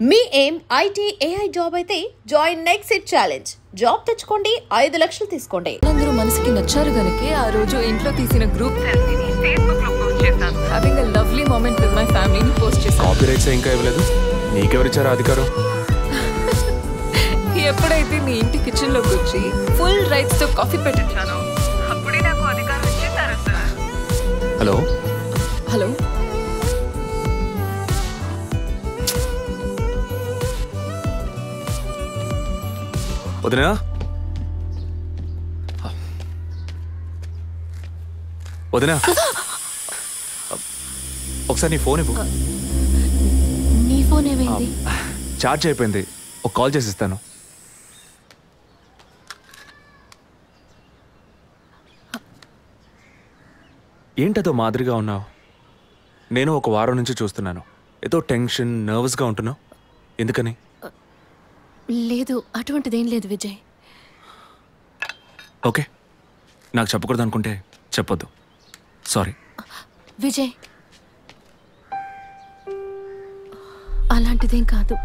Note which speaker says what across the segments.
Speaker 1: మీ ఏం IT AI job అయితే join next it challenge. Job తెచ్చుకోండి, 5 లక్షలు తీసుకోండి.
Speaker 2: అందరూ మనసుకి నచ్చారు గనుకే ఆ రోజు ఇంట్లో తీసిన గ్రూప్ సెల్ఫీని ఫేస్బుక్ లో పోస్ట్ చేశాను. Having a lovely moment with my ఫ్యామిలీని పోస్ట్ చేశాను.
Speaker 3: కాపీరైట్స్ ఇంకా ఇవ్వలేదు, నీకెవరిచ్చారు అధికారం?
Speaker 2: ఎప్పుడైతే మీ ఇంటి కిచెన్ లోకి వచ్చి ఫుల్ రైట్స్ తో కాఫీ పెట్టించాను, అప్పుడే నాకు అధికారం ఇచ్చేసారు సార్.
Speaker 3: హలో
Speaker 2: హలో,
Speaker 3: వదినా, వదినా ఒకసారి నీ ఫోన్ ఇవ్వు.
Speaker 2: నీ ఫోన్ ఏమైంది?
Speaker 3: ఛార్జ్ అయిపోయింది, ఒక కాల్ చేసి ఇస్తాను. ఏంటదో మాదిరిగా ఉన్నావు? నేను ఒక వారం నుంచి చూస్తున్నాను, ఏదో టెన్షన్, నర్వస్గా ఉంటున్నావు. ఎందుకని?
Speaker 4: లేదు, అటువంటిదేం లేదు విజయ్.
Speaker 3: ఓకే, నాకు చెప్పకూడదు అనుకుంటే చెప్పొద్దు, సారీ.
Speaker 4: విజయ్, అలాంటిదేం కాదు.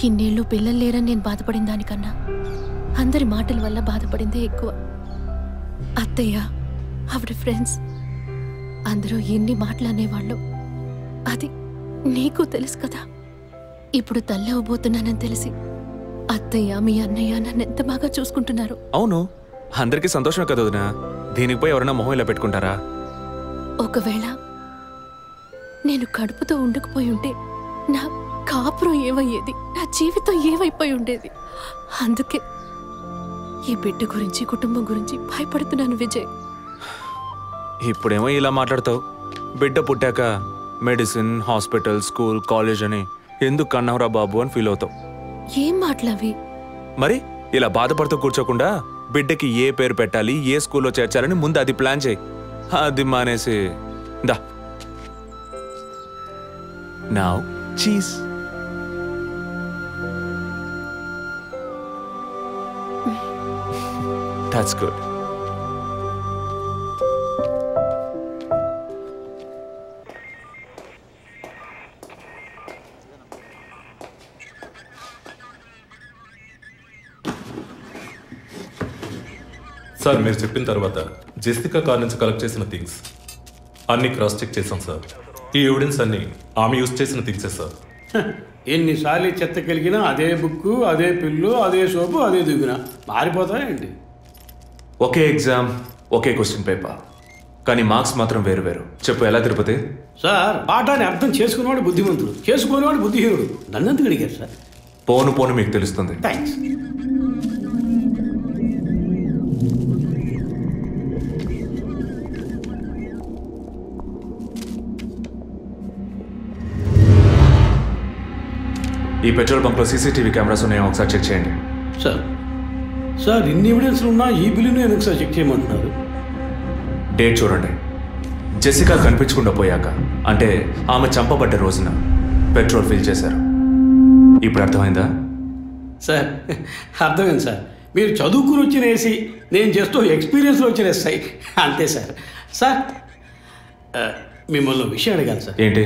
Speaker 4: ఇన్నేళ్ళు పిల్లలు లేరని నేను బాధపడిన దానికన్నా అందరి మాటల వల్ల బాధపడిందే ఎక్కువ. అత్తయ్య, ఆవిడ ఫ్రెండ్స్ అందరూ ఎన్ని మాటలు అనేవాళ్ళు, అది నీకు తెలుసు కదా. ఇప్పుడు తల్లి అవ్వబోతున్నానని తెలిసి అత్తయ్య, మీ అన్నయ్య నన్ను ఎంత బాగా చూసుకుంటున్నారు.
Speaker 3: అవును, అందరికీ సంతోషమే కదా వదినా. దీనికి పోయి ఎవరైనా మొహం ఇలా పెట్టుకుంటారా?
Speaker 4: ఒకవేళ నేను కడుపుతో ఉండకపోయి ఉంటే నా కాపురం ఏమయ్యేది, నా జీవితం ఏమైపోయి ఉండేది. అందుకే ఈ బిడ్డ గురించి, కుటుంబం గురించి భయపడుతున్నాను విజయ్.
Speaker 3: ఇప్పుడేమో ఇలా మాట్లాడతావు, బిడ్డ పుట్టాక మెడిసిన్, హాస్పిటల్, స్కూల్, కాలేజ్ అని ఎందుకు కన్నావురా బాబు అని ఫీల్ అవుతావు.
Speaker 4: ఏం మాటలవి?
Speaker 3: మరి ఇలా బాధపడుతూ కూర్చోకుండా బిడ్డకి ఏ పేరు పెట్టాలి, ఏ స్కూల్లో చేర్చాలని ముందు అది ప్లాన్ చేయి. అది మానేసి దా నౌ చీజ్. That's good.
Speaker 5: సార్, మీరు చెప్పిన తర్వాత జెసికా కార్ నుంచి కలెక్ట్ చేసిన థింగ్స్ అన్ని క్రాస్ చెక్ చేశాం సార్. ఈ ఎవిడెన్స్ అన్ని ఆమె యూజ్ చేసిన థింగ్సే సార్.
Speaker 6: ఎన్నిసార్లు చెత్త కలిగినా అదే బుక్కు, అదే పిల్లు, అదే సోపు, అదే దిగున మారిపోతాయండి.
Speaker 3: ఒకే ఎగ్జామ్, ఒకే క్వశ్చన్ పేపర్, కానీ మార్క్స్ మాత్రం వేరు వేరు. చెప్పు, ఎలా తిరుపతి?
Speaker 6: సార్, పాఠాన్ని అర్థం చేసుకునేవాడు బుద్ధిమంతుడు, చేసుకునేవాడు బుద్ధిహీనుడు. నన్నెందుకు అడిగారు సార్?
Speaker 3: పోను పోను మీకు తెలుస్తుంది.
Speaker 6: థ్యాంక్స్.
Speaker 3: ఈ పెట్రోల్ బంక్లో సీసీటీవీ కెమెరాస్ ఉన్నాయో ఒకసారి చెక్ చేయండి.
Speaker 6: సార్ ఇన్ని ఎవిడెన్స్లు ఉన్నా ఈ బిల్లును ఎందుకు సార్ చెక్ చేయమంటున్నారు?
Speaker 3: డేట్ చూడండి. జెసికా కనిపించకుండా పోయాక, అంటే ఆమె చంపబడ్డ రోజున పెట్రోల్ ఫిల్ చేశారు. ఇప్పుడు అర్థమైందా?
Speaker 6: సార్ అర్థమైంది సార్. మీరు చదువుకుని వచ్చిన ఏసీ, నేను జస్ట్ ఎక్స్పీరియన్స్లో వచ్చిన ఎస్ఐ, అంతే సార్. సార్, మిమ్మల్ని విషయం అడిగాను సార్.
Speaker 3: ఏంటి?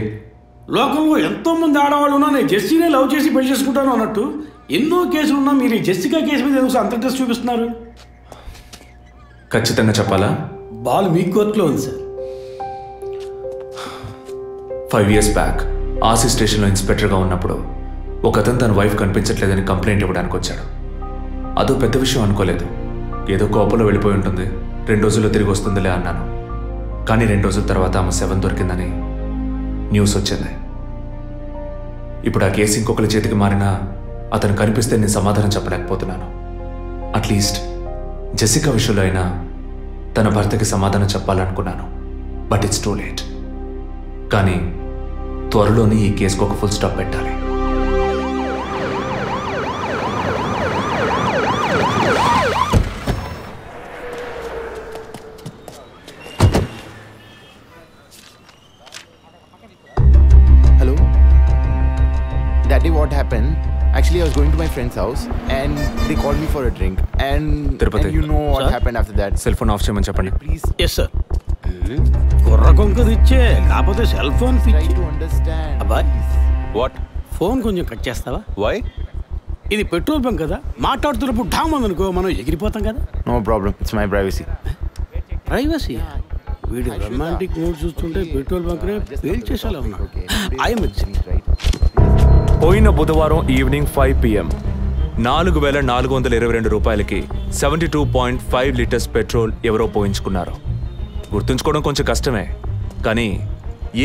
Speaker 6: లోకంలో ఎంతోమంది ఆడవాళ్ళు ఉన్నా నేను జెస్సీనే లవ్ చేసి పెళ్లి చేసుకుంటాను అన్నట్టు ఎన్నో కేసులు ఉన్నా మీరు ఈ జెసికా కేసు మీద ఎందుకు అంత ఇంట్రెస్ట్ చూపిస్తున్నారు?
Speaker 3: ఖచ్చితంగా చెప్పాలా?
Speaker 6: బాల్ మీ కోర్టులో ఉంది సార్.
Speaker 3: 5 years బ్యాక్ ఆర్సీ స్టేషన్లో ఇన్స్పెక్టర్గా ఉన్నప్పుడు ఒకతను తన వైఫ్ కనిపించట్లేదని కంప్లైంట్ ఇవ్వడానికి వచ్చాడు. అదో పెద్ద విషయం అనుకోలేదు. ఏదో కోపంలో వెళ్ళిపోయి ఉంటుంది, 2 రోజుల్లో తిరిగి వస్తుందిలే అన్నాను. కానీ 2 రోజుల తర్వాత ఆమె శవం దొరికిందని న్యూస్ వచ్చింది. ఇప్పుడు ఆ కేసు ఇంకొకరి చేతికి మారినా అతను కనిపిస్తే నేను సమాధానం చెప్పలేకపోతున్నాను. అట్లీస్ట్ జెసికా విషయంలో అయినా తన భర్తకి సమాధానం చెప్పాలనుకున్నాను. But it's too late. కానీ త్వరలోనే ఈ కేసుకు ఒక ఫుల్ స్టాప్ పెట్టాలి.
Speaker 7: Daddy, what happened? Actually, I was going to my friend's house and they called me for a drink. And you know what happened after that.
Speaker 3: Cell phone off చేయమని చెప్పండి.
Speaker 7: Please.
Speaker 6: Yes, sir. కుర్ర కొంక తెచ్చే, కాకపోతే cell phone పిచ్చి. అబ్బాయి,
Speaker 5: what?
Speaker 6: Phone కొంచెం cut చేస్తావా?
Speaker 7: Why?
Speaker 6: ఇది పెట్రోల్ బంక్ కదా, మాట్లాడుతున్నప్పుడు ఢామ్ అనుకో మనం ఎగిరిపోతాం కదా.
Speaker 7: No problem. It's my privacy.
Speaker 6: Privacy? వీడు రొమాంటిక్ మూడ్ చూస్తుంటే పెట్రోల్ బంక్నే ఫెయిల్ చేసేలా ఉన్నాడు.
Speaker 3: పోయిన బుధవారం ఈవినింగ్ 5 PM 4,422 రూపాయలకి 72.5 లీటర్స్ పెట్రోల్ ఎవరో పోయించుకున్నారు. గుర్తుంచుకోవడం కొంచెం కష్టమే, కానీ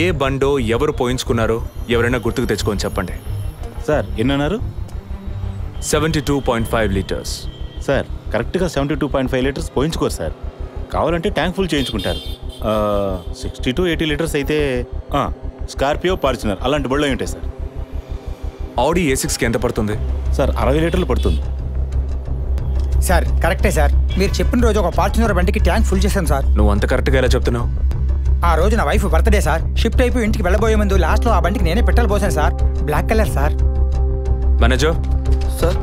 Speaker 3: ఏ బండో ఎవరు పోయించుకున్నారో ఎవరైనా గుర్తుకు తెచ్చుకొని చెప్పండి.
Speaker 8: సార్ ఎన్నన్నారు?
Speaker 3: 72.5 లీటర్స్.
Speaker 8: సార్ కరెక్ట్గా 72.5 లీటర్స్ పోయించుకోరు సార్. కావాలంటే ట్యాంక్ ఫుల్ చేయించుకుంటారు. 60 to 80 లీటర్స్ అయితే స్కార్పియో, ఫార్చునర్ అలాంటి బళ్ళు ఉంటాయి సార్.
Speaker 3: ఆడి A6కి ఎంత పడుతుంది?
Speaker 8: సార్ 60 లీటర్లు పడుతుంది.
Speaker 9: సార్ కరెక్టే సార్, మీరు చెప్పిన రోజు ఒక ఫార్చునర్ బండికి ట్యాంక్ ఫుల్ చేశాను సార్.
Speaker 3: నువ్వు అంత కరెక్ట్గా ఎలా చెప్తున్నావు?
Speaker 9: ఆ రోజు నా వైఫ్ బర్త్డే సార్. షిఫ్ట్ అయిపోయి ఇంటికి వెళ్ళబోయే ముందు లాస్ట్లో ఆ బండికి నేనే పెట్రోల్ పోసాను sir. Black colour sir.
Speaker 3: Manager
Speaker 7: sir,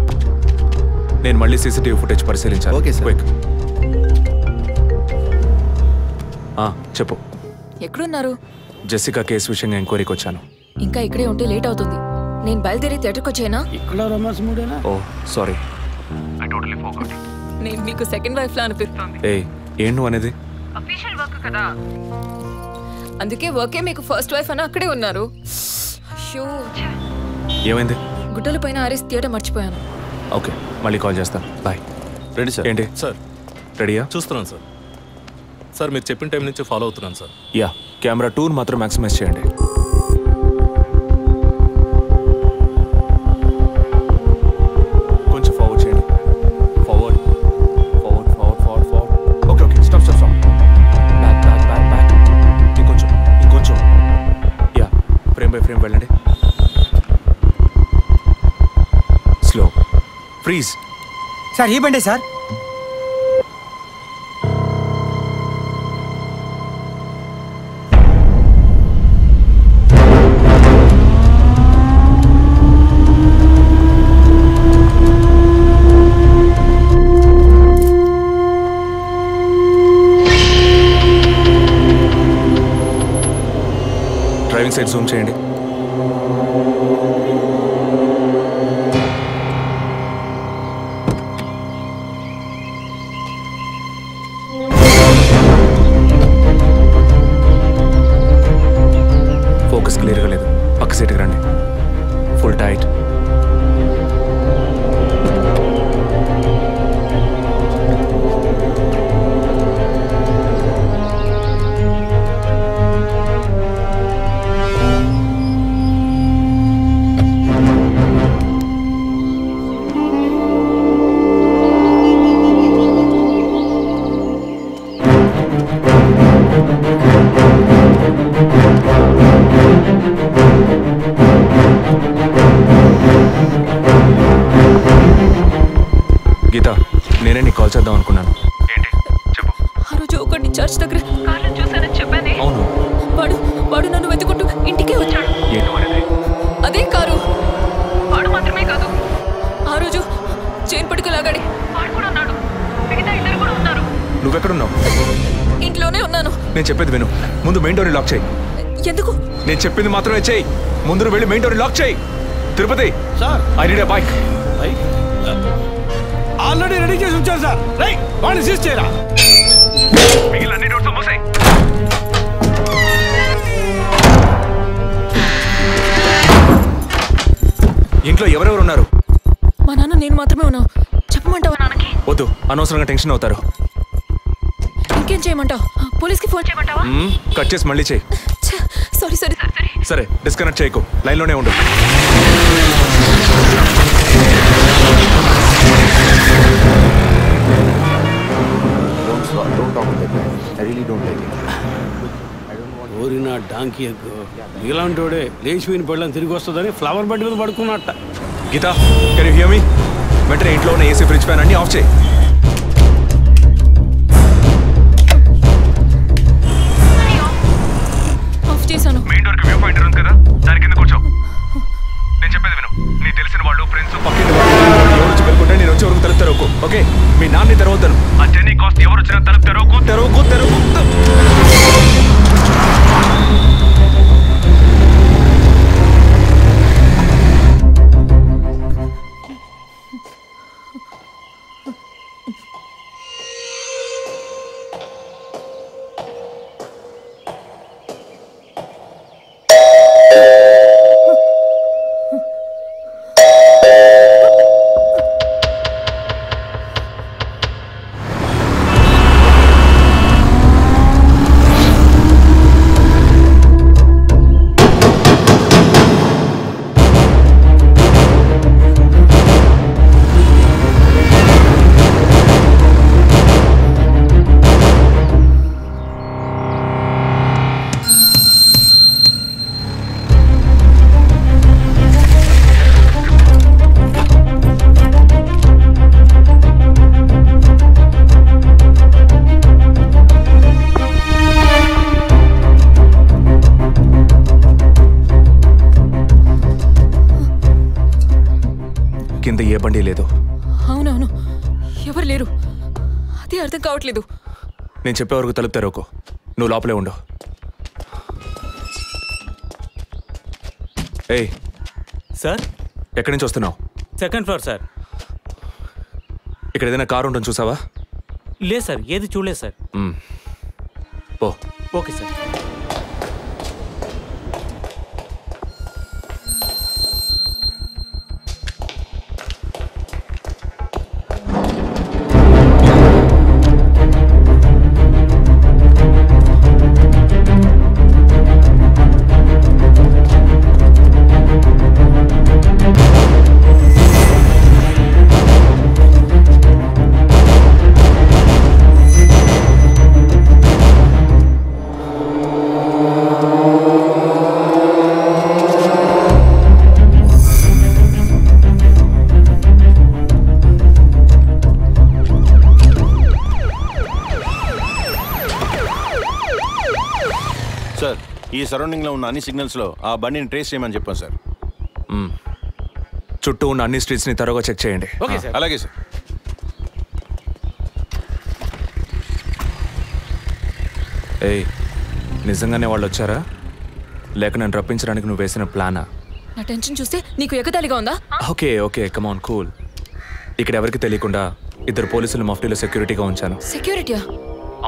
Speaker 3: నేను మళ్ళీ CCTV ఫుటేజ్ పరిశీలించాను.
Speaker 7: Okay sir.
Speaker 3: క్విక్. చెప్పు.
Speaker 2: ఎక్కడున్నారు?
Speaker 3: జెసికా కేసు విషయంగా ఎంక్వైరీకి వచ్చాను.
Speaker 2: ఇంకా ఇక్కడే ఉంటే లేట్ అవుతుంది. నేను బయలుదేరి థియేటర్కి వచ్చేనా?
Speaker 6: ఇక్కడ రొమాన్స్ మూడేనా?
Speaker 3: ఓ సారీ.
Speaker 2: నేను మీకు సెకండ్ వైఫ్ లా అనిపిస్తుంది.
Speaker 3: ఏం నువ్వు అనేది?
Speaker 2: అఫీషియల్ వర్క్ కదా, అందుకే వర్కే మీకు ఫస్ట్ వైఫ్ అని అక్కడే ఉన్నారు. అయ్యో,
Speaker 3: ఏమైంది?
Speaker 2: గుడ్డల పైన ఆరేసి థియేటర్ మర్చిపోయాను.
Speaker 3: ఓకే, మళ్ళీ కాల్ చేస్తాను. బాయ్.
Speaker 5: Ready sir.
Speaker 3: ఏంటి
Speaker 5: సార్
Speaker 3: రెడీయా?
Speaker 5: చూస్తున్నాను సార్. సార్ మీరు చెప్పిన టైం నుంచి ఫాలో అవుతున్నాను సార్.
Speaker 3: యా, కెమెరా 2 మాత్రం మ్యాక్సిమైజ్ చేయండి. కొంచెం ఫార్వర్డ్ చేయండి. Forward forward forward forward forward. Okay okay, stop stop stop. Back back back back. ఇంకొంచెం ఇంకొంచెం. యా, ఫ్రేమ్ బై ఫ్రేమ్ వెళ్ళండి. స్లో. ఫ్రీజ్.
Speaker 9: సార్ ఈ బండే సార్.
Speaker 3: డ్రైవింగ్ సైడ్ జూమ్ చేయండి. ఫోకస్ క్లియర్గా లేదు. పక్క సీట్కి రండి. Full tight. గీత, నేనే నీకు కాల్ చేద్దాం అనుకున్నాను. ఏంటి చెప్పు.
Speaker 2: ఆ రోజు ఒకటి చర్చ్ దగ్గర కార్లో చూసానని చెప్పానే.
Speaker 3: అవును.
Speaker 2: వాడు నన్ను వెతుకుంటూ ఇంటికే వచ్చాడు. అదే కారు. వాడు మాత్రమే కాదు, ఆ రోజు చైన్ పట్టుకు లాగాడి వాడు కూడా ఉన్నాడు. మిగతా ఇద్దరు కూడా ఉన్నారు.
Speaker 3: నువ్వెక్కడున్నావు?
Speaker 2: ఇంట్లోనే ఉన్నాను.
Speaker 3: నేను చెప్పేది విను. ముందు మెయిన్ డోర్ లాక్ చేయి.
Speaker 2: ఎందుకు?
Speaker 3: నేను చెప్పింది మాత్రమే చేయి. ముందు వెళ్ళి మెయిన్ డోర్ లాక్ చేయి. Tirupati
Speaker 6: sir,
Speaker 3: I need a bike.
Speaker 6: Already ready చేసి ఉంచాను సార్. రైట్, వాడిని సీజ్ చేయరా.
Speaker 3: మిగిలిన అన్ని డోర్స్ మూసేయ్. ఇంట్లో ఎవరెవరు ఉన్నారు?
Speaker 2: మా నాన్న నేను మాత్రమే ఉన్నావు. చెప్పమంటావా నాన్నకి?
Speaker 3: వద్దు, అనవసరంగా టెన్షన్ అవుతారు.
Speaker 2: ఇంకేం చేయమంటావు? పోలీస్కి ఫోన్ చేయమంటావా?
Speaker 3: కట్ చేసి మళ్ళీ చేయి.
Speaker 2: Sorry sorry sorry.
Speaker 3: సరే, డిస్కనెక్ట్ చేయకు, లైన్లోనే ఉండు.
Speaker 7: Don't talk like that. I really don't like it.
Speaker 6: ఓరిన డాంకీ ఎగ్గు, ఇలాంటోడే లేచిపోయిన పళ్ళని తిరిగి వస్తుందని ఫ్లవర్ బండి మీద పడుకున్నట్ట.
Speaker 3: Geeta, can you hear me? వెంటనే ఇంట్లో ఉన్న ఏసీ, ఫ్రిడ్జ్, ఫ్యాన్ అన్ని ఆఫ్ చేయి.
Speaker 2: ఆఫ్ చేశాను.
Speaker 3: మెయిన్ డోర్ కి వ్యూ పాయింటర్ ఉంది కదా, దాని కింద కూర్చో. నేను చెప్పేది విను. నీ తెలిసిన వాళ్ళు, ఫ్రెండ్స్, పక్కింటి వాళ్ళు ఎవరు వచ్చి పెట్టుకుంటే నేను వచ్చే వరకు తలుపు తెరవకు. ఓకే, మీ నాన్ని తెరవద్దాను. ఆ జర్నీ కాస్ట్ ఎవరు వచ్చినా తలుపు తెరవకు తెరవకు తెరవకు. కింద ఏ బండి లేదు.
Speaker 2: అవునవును, ఎవరు లేరు. అదే అర్థం కావట్లేదు.
Speaker 3: నేను చెప్పే వరకు తలుపు తెరవకు. నువ్వు లోపలే ఉండు. ఏయ్
Speaker 8: సార్,
Speaker 3: ఎక్కడి నుంచి వస్తున్నావు?
Speaker 8: Second floor sir.
Speaker 3: ఇక్కడ ఏదైనా కారు ఉంటుంది చూసావా?
Speaker 8: లేదు సార్, ఏది చూడలేదు సార్.
Speaker 3: ఓ
Speaker 8: ఓకే సార్.
Speaker 10: ఈ సరౌండింగ్ లో ఉన్న అన్ని సిగ్నల్స్ లో ఆ బండిని ట్రేస్ చేయమని చెప్పాను సార్.
Speaker 3: చుట్టూ ఉన్న అన్ని స్ట్రీట్స్ ని త్వరగా చెక్ చేయండి.
Speaker 10: Okay sir. అలాగే సార్.
Speaker 3: ఏయ్, నిజంగానే వాళ్ళు వచ్చారా లేక నన్ను రప్పించడానికి నువ్వు వేసిన ప్లానా?
Speaker 2: నా టెన్షన్ చూస్తే నీకు ఎగతాళిగా ఉందా?
Speaker 3: Okay okay, come on, cool. ఇక్కడ ఎవరికి తెలియకుండా 2 పోలీసులు మఫ్టీలో సెక్యూరిటీగా ఉంచాను.
Speaker 2: సెక్యూరిటీయా?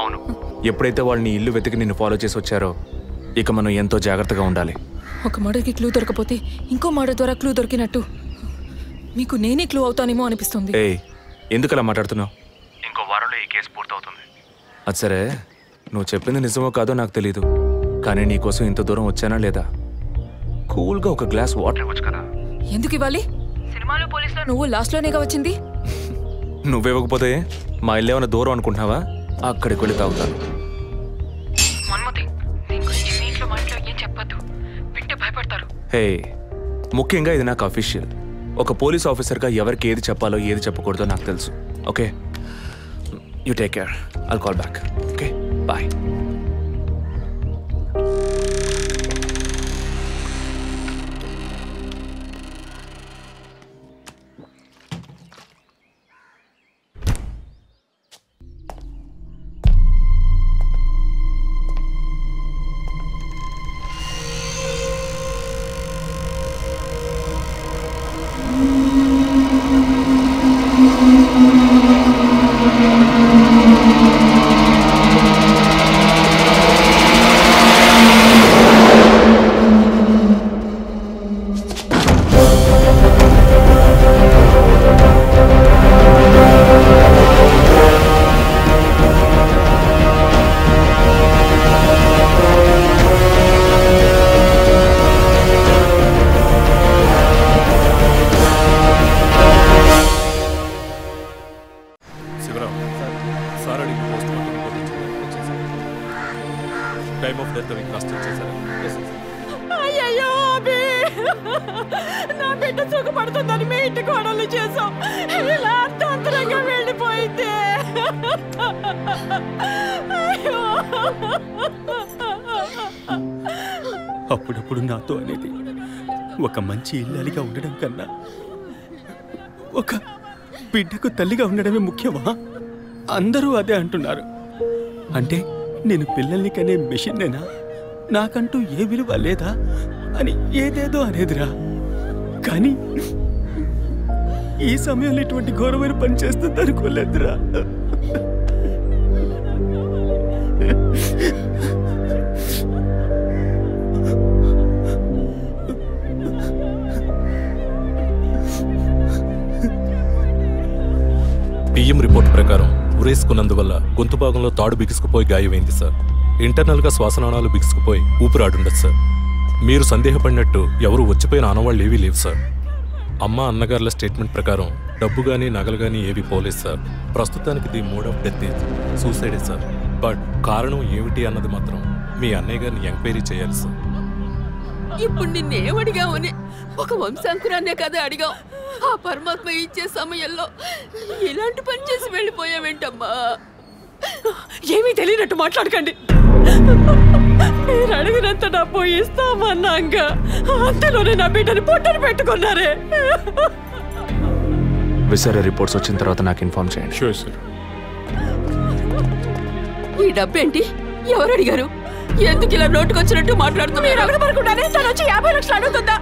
Speaker 3: అవును. ఎప్పుడైతే వాళ్ళని ఇల్లు వెతికి నిన్ను ఫాలో చేసి వచ్చారో ఇక మనం ఎంతో జాగ్రత్తగా ఉండాలి.
Speaker 2: ఒక మర్డర్కి క్లూ దొరకపోతే ఇంకో మర్డర్ ద్వారా క్లూ దొరికినట్టు మీకు నేనే క్లూ అవుతానేమో అనిపిస్తుంది.
Speaker 3: ఏయ్, ఎందుకు అలా మాట్లాడుతున్నావు? ఇంకో వారంలో ఈ కేసు పూర్తవుతుంది. అది సరే, నువ్వు చెప్పింది నిజమో కాదో నాకు తెలీదు, కానీ నీకోసం ఇంత దూరం వచ్చానా లేదా? కూల్గా ఒక గ్లాస్ వాటర్ ఇవ్వచ్చు కదా.
Speaker 2: ఎందుకు ఇవ్వాలి? సినిమాలో పోలీసులో నువ్వు లాస్ట్లోనేగా వచ్చింది.
Speaker 3: నువ్వివ్వకపోతే మా ఇల్లు ఏమైనా దూరం అనుకుంటున్నావా? అక్కడికి వెళ్ళి తాగుతాను. హే, ముఖ్యంగా ఇది నాకు అఫీషియల్. ఒక పోలీస్ ఆఫీసర్గా ఎవరికి ఏది చెప్పాలో ఏది చెప్పకూడదో నాకు తెలుసు. Okay, you take care. I'll call back. Okay, bye.
Speaker 11: అయ్యో అభి, నా బిడ్డ సుఖపడుతుందని మీ ఇంటి కోడలు చేసాం. ఇలా అర్థాంతరంగా వెళ్ళిపోయింది.
Speaker 12: అప్పుడప్పుడు నాతో అనేది ఒక మంచి ఇల్లాలిగా ఉండడం కన్నా ఒక బిడ్డకు తల్లిగా ఉండడమే ముఖ్యమా? అందరూ అదే అంటున్నారు. అంటే నేను పిల్లల్ని కనే మెషిన్నేనా? నాకంటూ ఏ విలువ లేదా అని ఏదేదో అనేదిరా. కానీ ఈ సమయంలో ఇటువంటి ఘోరమైన పని చేస్తుంది అనుకోలేదురా.
Speaker 5: పిఎం రిపోర్ట్ ప్రకారం ఉరేసుకున్నందువల్ల గొంతు భాగంలో తాడు బిగుసుకుపోయి గాయమైంది సార్. ఇంటర్నల్గా శ్వాసనాళాలు బిగుసుకుపోయి ఊపిరాడుండదు సార్. మీరు సందేహపడినట్టు ఎవరు వచ్చిపోయిన ఆనవాళ్ళు ఏవీ లేవు సార్. అమ్మ అన్నగారుల స్టేట్మెంట్ ప్రకారం డబ్బు కానీ నగలు కానీ ఏవి పోలేదు సార్. ప్రస్తుతానికి ది మోడ్ ఆఫ్ డెత్ సూసైడే సార్. బట్ కారణం ఏమిటి అన్నది మాత్రం మీ అన్నయ్య గారిని ఎంక్వైరీ చేయాలి సార్.
Speaker 11: ఇప్పుడు నిన్నేమడిగామని ఒక వంశాంకురాన్నే కదా అడిగాం. ఆ పరమాత్మ ఇచ్చే సమయంలో ఇలాంటి పని చేసి వెళ్ళిపోయావేంటమ్మా? ఏమీ తెలియనట్టు మాట్లాడకండి. మీరు అడిగినంత డబ్బు ఇస్తామన్నాగా అంతలోనే నా బిడ్డని పొట్టను పెట్టుకున్నారే.
Speaker 3: విసరా రిపోర్ట్స్ వచ్చిన తర్వాత నాకు ఇన్ఫార్మ్ చేయండి.
Speaker 5: Sure sir.
Speaker 11: ఈ డబ్బేంటి? ఎవరు అడిగారు? ఎందుకు ఇలా నోటుకొచ్చినట్టు మాట్లాడుతున్నారు? మీరు అడగబడకుండానే తను వచ్చి 50 లక్షలు అడుగుతుందా?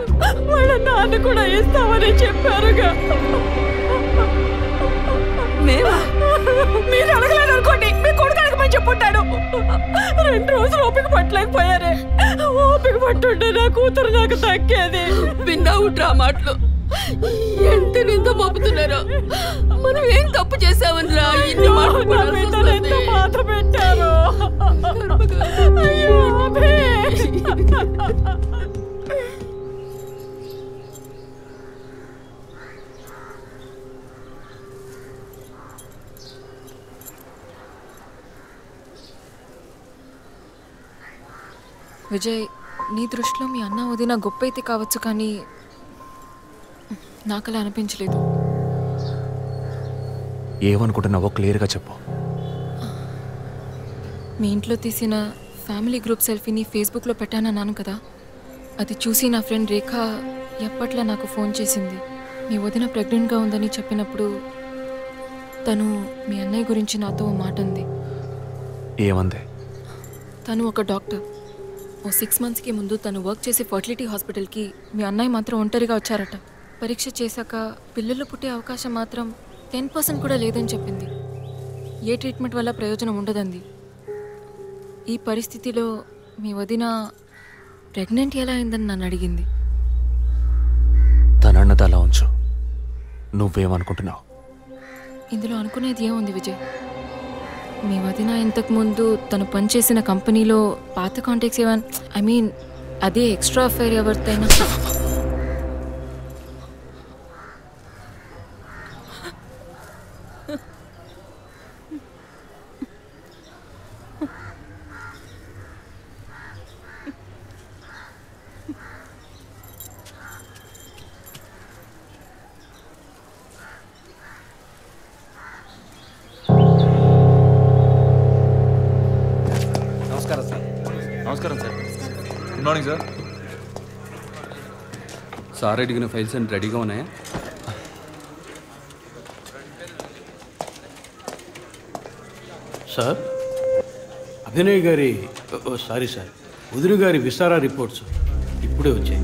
Speaker 11: వాళ్ళ నాన్న కూడా ఇస్తామని చెప్పారుగా. మేమా? మీరు అడగలేదు అనుకోండి, మీ కొడుకు అడగమని చెప్పుంటాడు. 2 రోజులు ఓపిక పట్టలేకపోయారే. ఓపిక పట్టుంటే నా కూతురు నాకు తగ్గేది. విన్నావు డ్రా మాటలు ఎంత నింద మోపుతున్నారో. మనం ఏం తప్పు చేసామని రా ఇన్ని మాటలు ఎంత బాధ పెట్టారు.
Speaker 2: విజయ్, నీ దృష్టిలో మీ అన్న వదిన గొప్ప అయితే కావచ్చు, కానీ నాకు అలా అనిపించలేదు.
Speaker 3: ఏమనుకుంటున్నావో క్లియర్గా చెప్పు.
Speaker 2: మీ ఇంట్లో తీసిన ఫ్యామిలీ గ్రూప్ సెల్ఫీని ఫేస్బుక్లో పెట్టానన్నాను కదా, అది చూసి నా ఫ్రెండ్ రేఖ ఎప్పట్లా నాకు ఫోన్ చేసింది. మీ వదిన ప్రెగ్నెంట్గా ఉందని చెప్పినప్పుడు తను మీ అన్నయ్య గురించి నాతో ఓ మాట అంది.
Speaker 3: ఏమంది?
Speaker 2: తను ఒక డాక్టర్. ఓ 6 monthsకి ముందు తను వర్క్ చేసే ఫర్టిలిటీ హాస్పిటల్కి మీ అన్నయ్య మాత్రం ఒంటరిగా వచ్చారట. పరీక్ష చేశాక పిల్లలు పుట్టే అవకాశం మాత్రం 10% కూడా లేదని చెప్పింది. ఏ ట్రీట్మెంట్ వల్ల ప్రయోజనం ఉండదంది. ఈ పరిస్థితిలో మీ వదిన ప్రెగ్నెంట్ ఎలా అయిందని నన్ను అడిగింది.
Speaker 3: తనన్నది అలా ఉంచు. నువ్వేమనుకుంటున్నావు?
Speaker 2: ఇందులో అనుకునేది ఏముంది విజయ్? మీ వదిన ఇంతకుముందు తను పనిచేసిన కంపెనీలో పాత కాంటాక్ట్స్ ఏమైనా అదే ఎక్స్ట్రా అఫైర్ ఎవరితైనా
Speaker 13: నమస్కారం sir. Good morning sir. Sir అడిగిన ఫైల్స్ అన్ని రెడీగా ఉన్నాయా?
Speaker 6: సార్, అభినయ్ గారి సారీ సార్, వదిన గారి విసారా రిపోర్ట్స్ ఇప్పుడే వచ్చాయి.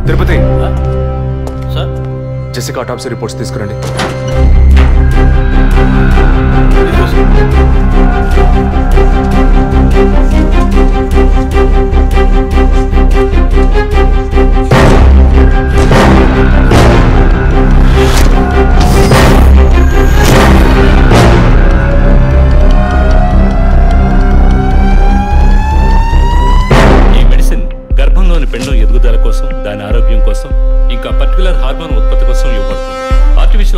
Speaker 3: తిరుపతి
Speaker 6: సార్,
Speaker 3: జెసికా ఆటాప్సీ రిపోర్ట్స్ తీసుకురండి.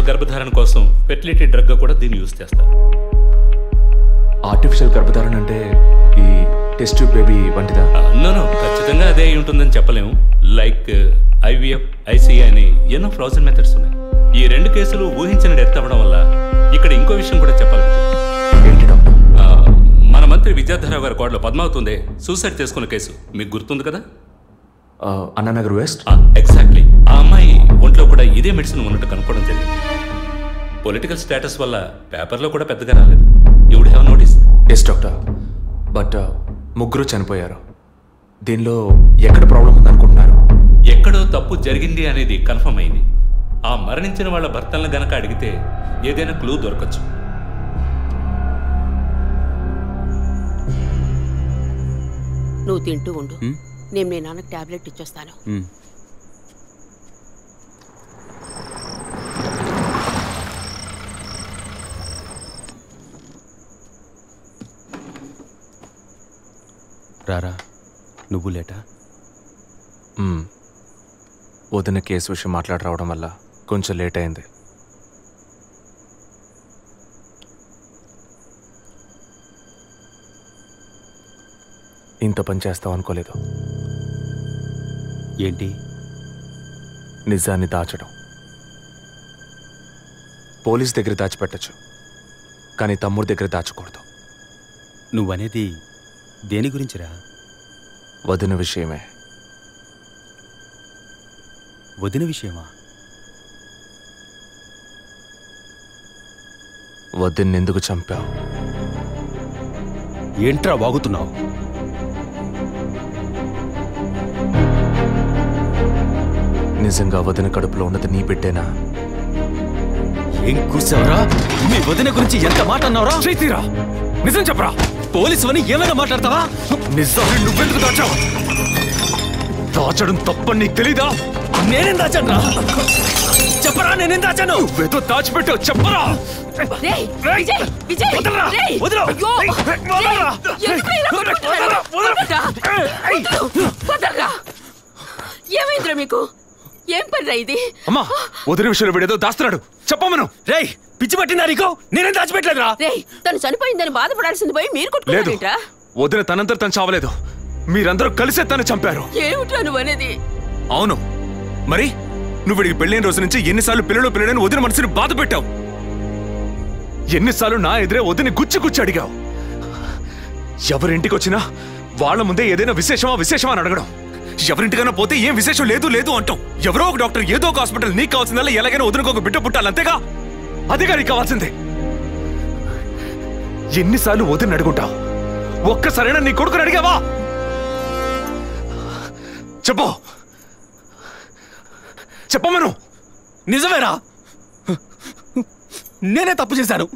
Speaker 5: గర్భధారణ కోసం ఫెర్టిలిటీ డ్రగ్ కూడా దీన్ని యూజ్ చేస్తారు.
Speaker 3: ఆర్టిఫిషియల్ గర్భధారణ అంటే ఈ టెస్ట్ ట్యూబ్ బేబీ వంటిదా?
Speaker 5: నో, ఖచ్చితంగా అదే అయి ఉంటుందని చెప్పలేము. లైక్ IVF, ICI అని ఎన్నో ఫ్రోజన్ మెథడ్స్ ఉన్నాయి. ఈ 2 కేసులు ఊహించిన డెత్ అవ్వడం వల్ల ఇక్కడ ఇంకో విషయం కూడా చెప్పాలి.
Speaker 3: ఏంటి డాక్టర్?
Speaker 5: మన మంత్రి విద్యాధరరావు గారి కోడలు పద్మావతి సూసైడ్ చేసుకున్న కేసు మీకు గుర్తుంది కదా?
Speaker 3: అన్నానగర్ వెస్ట్.
Speaker 5: ఎగ్జాక్ట్లీ. ఆ అమ్మాయి ఒంట్లో కూడా ఇదే మెడిసిన్ ఉన్నట్టు కనుక్కోవడం జరిగింది. పొలిటికల్ స్టేటస్ వల్ల పేపర్లో కూడా పెద్దగా రాలేదు. You would have notice.
Speaker 3: Yes doctor, but ముగ్గురు చనిపోయారు. దీనిలో ఎక్కడ ప్రాబ్లం ఉందనుకుంటున్నారు?
Speaker 5: ఎక్కడో తప్పు జరిగింది అనేది కన్ఫర్మ్ అయింది. ఆ మరణించిన వాళ్ళ భర్తలను గనక అడిగితే ఏదైనా క్లూ దొరకచ్చు.
Speaker 11: నువ్వు తింటూ ఉండు, నేను మీ నాన్నకు టాబ్లెట్ ఇచ్చొస్తాను.
Speaker 12: రారా నువ్వు లేటా?
Speaker 3: వదిన కేసు విషయం మాట్లాడరావడం వల్ల కొంచెం లేట్ అయింది. ఇంత పని చేస్తావు అనుకోలేదు.
Speaker 12: ఏంటి?
Speaker 3: నిజాన్ని దాచడం. పోలీస్ దగ్గర దాచిపెట్టచ్చు, కానీ తమ్ముడి దగ్గర దాచకూడదు.
Speaker 12: నువ్వనేది దేని గురించిరా?
Speaker 3: వదిన విషయమే.
Speaker 12: వదిన విషయమా?
Speaker 3: వదిన్నెందుకు చంపావు?
Speaker 12: ఏంట్రా వాగుతున్నావు?
Speaker 3: నిజంగా వదిన కడుపులో ఉన్నది నీ బిడ్డేనా?
Speaker 12: ఏం కూర్చావరా? మీ వదిన గురించి ఎంత మాట అన్నావురా?
Speaker 3: చేతిరా, నిజం చెప్పరా.
Speaker 12: పోలీసు అని ఏమైనా మాట్లాడతావా?
Speaker 3: నిజాన్ని నువ్వెందుకు దాచావు? దాచడం తప్పని నీకు తెలీదా?
Speaker 12: నేనేం దాచాను రా? చెప్పరా, నేనేం దాచాను?
Speaker 3: నువ్వేదో దాచిపెట్టావు, చెప్పరా.
Speaker 11: ఏమైందిరా మీకు? ఏం పనిరా ఇది?
Speaker 3: అమ్మా, వదిన విషయంలో వీడేదో దాస్తున్నాడు, చెప్పమను.
Speaker 12: రేయ్, పిచ్చి పట్టిందా నీకు? నేనేం దాచిపెట్టలేదురా.
Speaker 11: రేయ్, తను చనిపోయిందని బాధపడాల్సింది పోయి మీరు కొట్టుకున్నారేంట్రా?
Speaker 3: వదిన తనంతట తను చావలేదు, మీరందరూ కలిసే తను చంపారు.
Speaker 11: ఏమిట్రా నువ్వు అనేది?
Speaker 3: అవును మరి, నువ్వు వీడికి పెళ్ళైన రోజు నుంచి ఎన్నిసార్లు పిల్లడని వదిన మనసుని బాధ పెట్టావు. ఎన్నిసార్లు నా ఎదురే వదిని గుచ్చి అడిగావు. ఎవరింటికి వచ్చినా వాళ్ళ ముందే ఏదైనా విశేషమా అని అడగడం. ఎవరింటికైనా పోతే ఏం విశేషం లేదు అంటాం. ఎవరో ఒక డాక్టర్, ఏదో ఒక హాస్పిటల్, నీకు కావాల్సిందల్లా ఎలాగైనా వదినకు ఒక బిడ్డ పుట్టాలి, అంతేగా? అదేగా నీకు కావాల్సిందే. ఎన్నిసార్లు వదిన అడుగుంటావు? ఒక్కసారైనా నీ కొడుకుని అడిగావా? చెప్పమను.
Speaker 12: నిజమేరా, నేనే తప్పు చేశాను.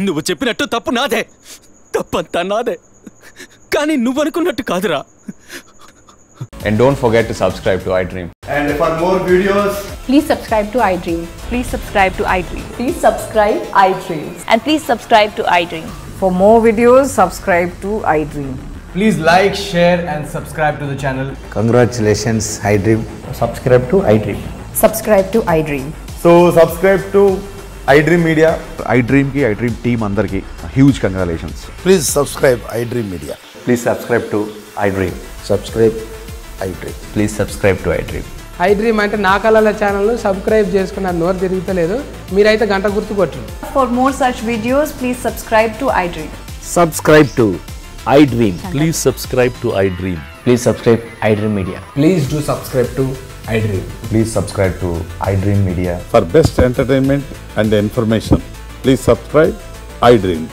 Speaker 12: నువ్వు చెప్పినట్టు తప్పు నాదే, తప్పంతా నాదే. కానీ నువ్వు అనుకున్నట్టు కాదురా.
Speaker 14: And don't forget to subscribe to iDream.
Speaker 15: And for more videos,
Speaker 16: please subscribe to iDream.
Speaker 17: Please subscribe to iDream.
Speaker 16: Please subscribe iDream.
Speaker 17: And please subscribe to iDream.
Speaker 16: For more videos, subscribe to iDream.
Speaker 15: please like, share and subscribe to the channel.
Speaker 18: Congratulations, iDream.
Speaker 15: Subscribe to iDream.
Speaker 16: Subscribe to iDream.
Speaker 18: So subscribe to iDream Media. iDream ki iDream team andarki huge congratulations.
Speaker 19: Please subscribe iDream Media.
Speaker 18: Please subscribe to iDream.
Speaker 19: Subscribe iDream.
Speaker 18: Please subscribe to iDream.
Speaker 20: iDream అంటే నా కళల channel subscribe చేసుకున్న నోరు తిరుగుతలేదు, మీరైతే గంట గుర్తు కొట్టండి.
Speaker 16: For more such videos, please subscribe to iDream.
Speaker 21: Subscribe to iDream. Please subscribe to iDream.
Speaker 18: Please subscribe iDream Media.
Speaker 15: Please do subscribe to iDream.
Speaker 18: Please subscribe to iDream Media.
Speaker 22: For best entertainment and information, please subscribe iDream.